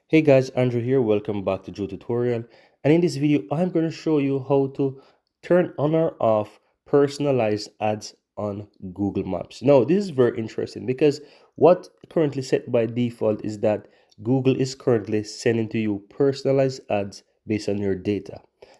Hey guys, Andrew here. Welcome back to Joe Tutorial. And in this video, I'm going to show you how to turn on or off personalized ads on Google Maps. Now, this is very interesting because what currently set by default is that Google is currently sending to you personalized ads based on your data.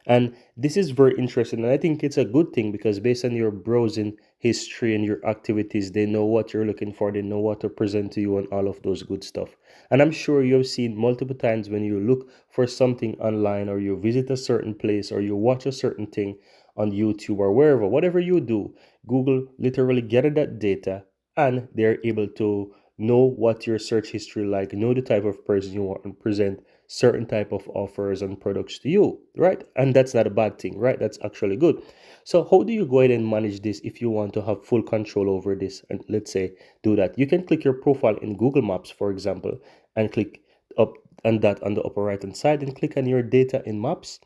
And this is very interesting. And I think it's a good thing because based on your browsing history and your activities, they know what you're looking for, they know what to present to you, and all of those good stuff. And I'm sure you've seen multiple times when you look for something online or you visit a certain place or you watch a certain thing on YouTube or wherever, whatever you do, Google literally gather that data and they're able to know what your search history like, know the type of person you want and present certain type of offers and products to you, right? And that's not a bad thing, right? That's actually good. So how do you go ahead and manage this if you want to have full control over this? And let's say do that. You can click your profile in Google Maps, for example, and click up on that on the upper right hand side and click on your data in Maps.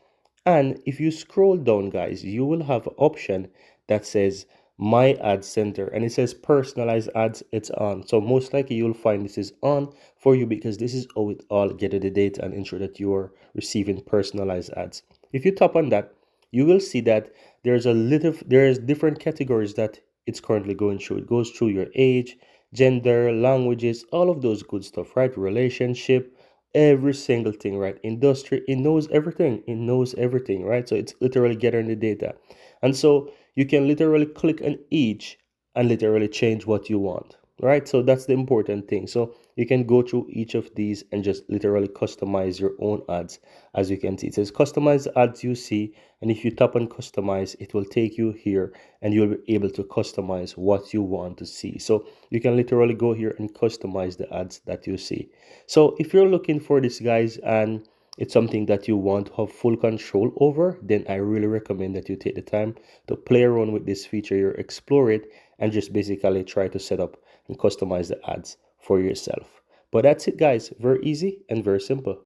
And if you scroll down, guys, you will have an option that says My Ad Center and it says personalized ads. It's on. So most likely you'll find this is on for you because this is how it all gather the data and ensure that you are receiving personalized ads. If you tap on that, you will see that there's different categories that it's currently going through. It goes through your age, gender, languages, all of those good stuff, right? Relationship, every single thing, right? Industry, it knows everything. It knows everything, right? So it's literally gathering the data. And so you can literally click on each and literally change what you want, right? So that's the important thing. So you can go through each of these and just literally customize your own ads. As you can see, it says customize the ads you see. And if you tap on customize, it will take you here and you'll be able to customize what you want to see. So you can literally go here and customize the ads that you see. So if you're looking for this, guys, and it's something that you want to have full control over, then I really recommend that you take the time to play around with this feature, you explore it, and just basically try to set up and customize the ads for yourself. But that's it, guys. Very easy and very simple.